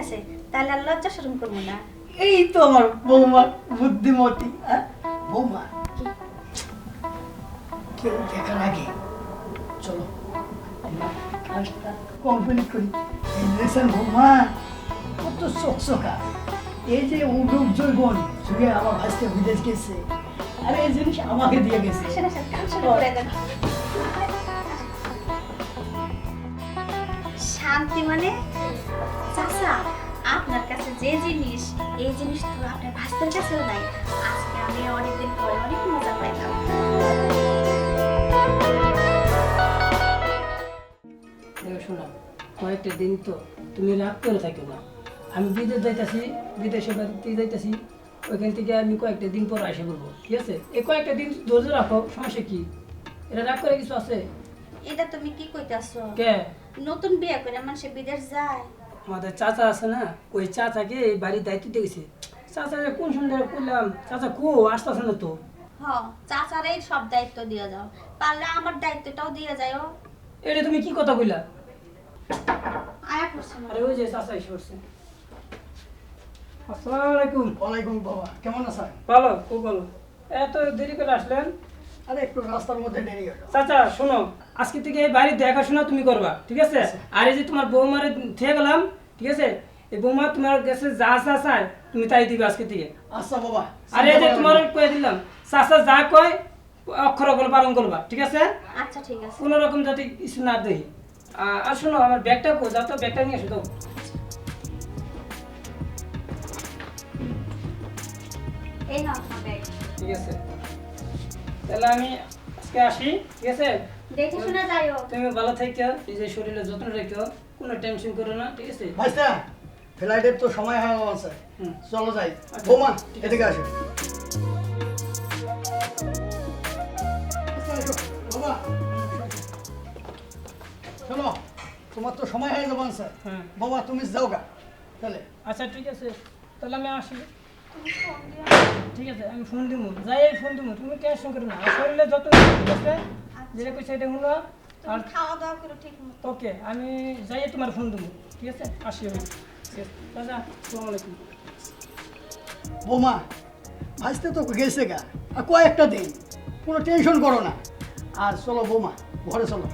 আছে, তাহলে আর লজ্জা শরম করবো না। এই তো আমার বৌমা বুদ্ধিমতী। বৌমা কেউ দেখার আগে চলো আমরা কাজটা কমপ্লিট করি। এই দেখছেন বৌমা কত চকচকা, এই যে উডুব জৈবন যুগে আমার ভাইকে বিদেশ গেছে, আর এই জিনিস আমাকে দিয়ে গেছে। আসেন আসেন, কাম শুরু করে দেন। শান্তি মানে চাচা, আপনার কাছে যে জিনিস, এই জিনিস তো আপনার ভাস্তের কাছেও নাই। আজকে আমি অনেকদিন পরে অনেক মজা পাইলাম। শোনো, কয়েকটা দিন তো তুমি রাগ করে থাকো না। আমি বিদেশ যাইতেছি, বিদেশে বাড়িতে যাইতেছি, ওইখান থেকে আমি কয়েকটা দিন পর এসে বলবো, ঠিক আছে? এই কয়েকটা দিন ধৈর্য রাখো, সমস্যা কি? এটা রাগ করে কিছু আছে? এটা তুমি কি কইতাছো? কে? নতুন বিয়ে করে মানুষে বিদেশ যায়? আমাদের চাচা আছে না, ওই চাচাকে এই বাড়ির দায়িত্ব দিয়ে গেছে। চাচা কোন সুন্দর করলাম, চাচা কো আসতেছে না তো। চাচারে সব দায়িত্ব দিয়ে যাও, পারলে আমার দায়িত্বটাও দিয়ে যাও। এটা তুমি কি কথা কইলা? আয়া করছে না। আরে ওই যে চাচা এসে পড়ছে। আসসালামু আলাইকুম। ওয়ালাইকুম বাবা, কেমন আছেন? ভালো, খুব ভালো। এত দেরি করে আসলেন? আরে একটু রাস্তার মধ্যে দেরি হলো। চাচা শোনো, আজকে থেকে এই বাড়ির দেখাশোনা তুমি করবা, ঠিক আছে? আর এই যে তোমার বৌমারে থেকে গেলাম, ঠিক আছে? এই বৌমা তোমার কাছে যা যা চায় তুমি তাই দিবে আজকে থেকে। আচ্ছা বাবা। আর এই যে তোমার কয়ে দিলাম, চাচা যা কয় অক্ষর অক্ষর পালন করবা, ঠিক আছে? আচ্ছা ঠিক আছে। কোনো রকম যাতে কিছু না দেই। আর শোনো, আমার ব্যাগটা কো, যাও তো ব্যাগটা নিয়ে এসো তো। এই নাও তোমার ব্যাগ। ঠিক আছে, তাহলে আমি আজকে আসি, ঠিক আছে? দেখে শুনে যাইও। তুমি ভালো থাকো, নিজের শরীরের যত্ন রেখো, কোনো টেনশন করো না, ঠিক আছে? ভাইস্তা, ফ্লাইটের তো সময় হয়ে গেছে, হুম। চলো যাই। আচ্ছা। বৌমা ঠিক আছে। এদিকে আসো। বাবা শোনো, তোমার তো সময় হয়ে যাবে স্যার। হ্যাঁ। বাবা তুমি যাও গা তাহলে। আচ্ছা ঠিক আছে, তাহলে আমি আসি। ঠিক আছে, আমি ফোন দিব, যাই ফোন দিব, তুমি টেনশন করো না। আর শরীরের যত্ন নিও, ঠিক আছে? যেটা কইছে এটা হলো। আর তুমি খাওয়া দাওয়া করো ঠিক মতো। ওকে, আমি যাই তোমার ফোন দেবো, ঠিক আছে? আসি আমি। ঠিক আছে, দাদা আসসালামু আলাইকুম। বৌমা ভাইস্তে তো গেছে গা, আর কয়েকটা দিন, কোনো টেনশন করো না। আর চলো বৌমা, ঘরে চলো।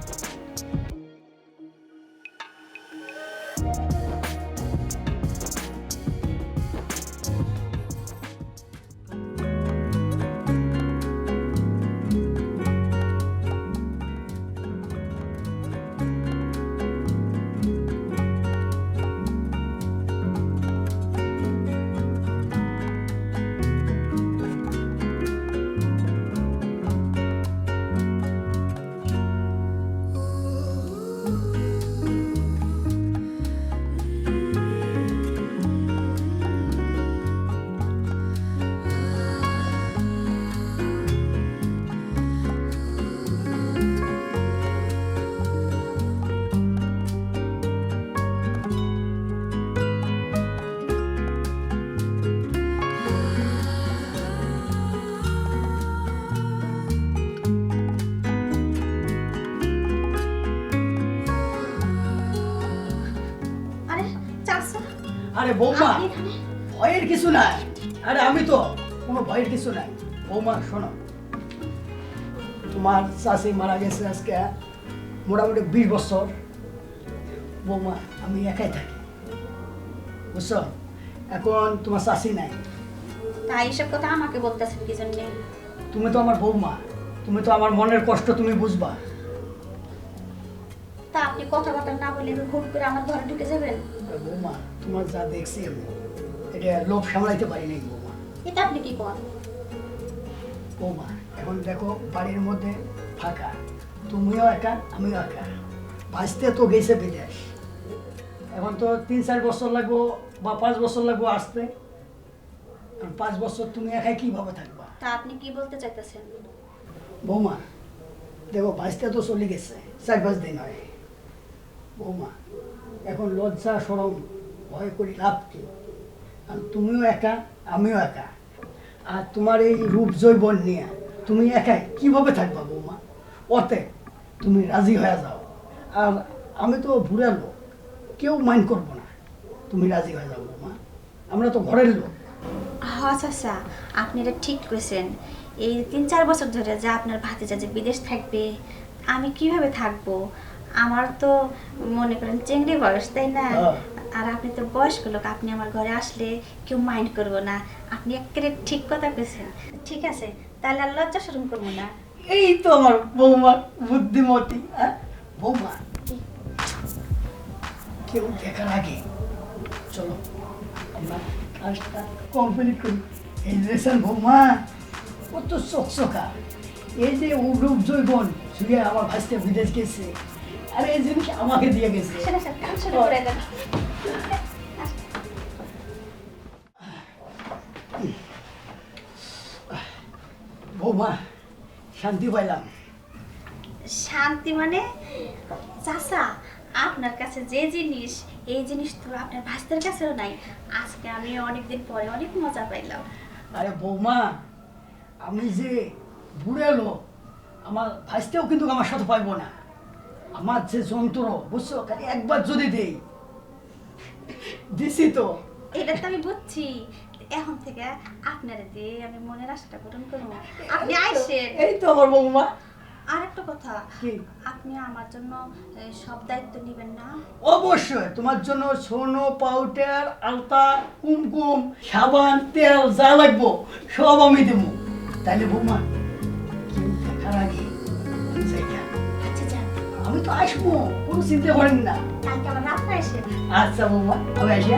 আরে চাচা, আরে বৌমা, আপনি এখানে? ভয়ের কিছু নাই। আরে আমি তো কোনো ভয়ের কিছু নাই। বৌমা শোনো, তোমার চাষি মারা গেছে আজকে মোটামুটি 20 বছর। বৌমা আমি একাই থাকি, বুঝছো? এখন তোমার চাষি নাই। তাই এসব কথা আমাকে বলতেছেন কি জন্যে? তুমি তো আমার বৌমা, তুমি তো আমার মনের কষ্ট তুমি বুঝবা। তা আপনি কথাবার্তা না বলে হুট করে আমার ঘরে ঢুকে যাবেন? বৌমা তোমার যা দেখছি আমি, এটা লোভ সামলাইতে পারি নাই বৌমা। এটা আপনি কি করেন? বৌমা এখন দেখো বাড়ির মধ্যে ফাঁকা, তুমিও একা আমিও একা। ভাসতে তো গেছে বিদেশ, এখন তো 3-4 বছর লাগবো বা 5 বছর লাগবো আসতে। আর 5 বছর তুমি একাই কিভাবে থাকবা? তা আপনি কি বলতে চাইতেছেন? বৌমা দেখো ভাসতে তো চলে গেছে 4-5 দিন হয়। বৌমা এখন লজ্জা সরম ভয় করি লাভ কি? আর তুমিও একা আমিও একা। আর তোমার এই রূপ জৈবন নিয়ে তুমি একাই কিভাবে থাকবা বৌমা? ওতে তুমি রাজি হয়ে যাও। আর আমি তো বুড়া লোক, কেউ মাইন্ড করবো না। তুমি রাজি হয়ে যাও বৌমা, আমরা তো ঘরের লোক। হ্যাঁ চাচা, আপনি এটা ঠিক করেছেন। এই 3-4 বছর ধরে যা আপনার ভাতিজা যে বিদেশ থাকবে, আমি কিভাবে থাকবো? আমার তো মনে করেন চেংড়ি বয়স, তাই না? হ্যাঁ। আর আপনি তো বয়স্ক লোক, আপনি আমার ঘরে আসলে কেউ মাইন্ড করবো না। আপনি একেবারে ঠিক কথা কইছেন। ঠিক আছে, তাহলে আর লজ্জা শরম করবো না। এই তো আমার বৌমার বুদ্ধিমতী। বৌমা, কেউ দেখার আগে চলো আমরা কাজটা কমপ্লিট করি। এই রেশন বৌমা কত চকচকা, এই যে উরূপ জৈবন শুয়ে আমার ভাইসটা বিদেশ গেছে, আর এই জিনিস আমাকে দিয়ে গেছে। আসেন আসেন, কাম শুরু করে দেন। বৌমা, শান্তি পাইলাম। শান্তি মানে চাচা, আপনার কাছে যে জিনিস, এই জিনিস তো আপনার ভাস্তের কাছেও নাই। আজকে আমি অনেকদিন পরে অনেক মজা পাইলাম। আরে বৌমা, আমি যে বুড়ে লোক, আমার ভাইসটাও কিন্তু আমার সাথে পাইবো না। আমার যে যন্ত্র বুঝছো, খালি একবার যদি দেই, দিছি তো। এটা তো আমি বুঝছি। এখন থেকে আপনারা দিয়ে আমি মনের আশাটা পূরণ করবো। আপনি আইসেন। এই তো আমার বৌমা। আর একটা কথা, কি? আপনি আমার জন্য সব দায়িত্ব নেবেন না? অবশ্যই তোমার জন্য সোনো, পাউডার, আলতা, কুমকুম, সাবান, তেল যা লাগবো সব আমি দেবো। তাইলে বৌমা, কেউ দেখার আগে আমি যাই না। আচ্ছা যান, আমি তো আসবো, কোনো চিন্তা করেন না। কালকে আবার রাত্রে আসেন। আচ্ছা বৌমা, আমি আসি।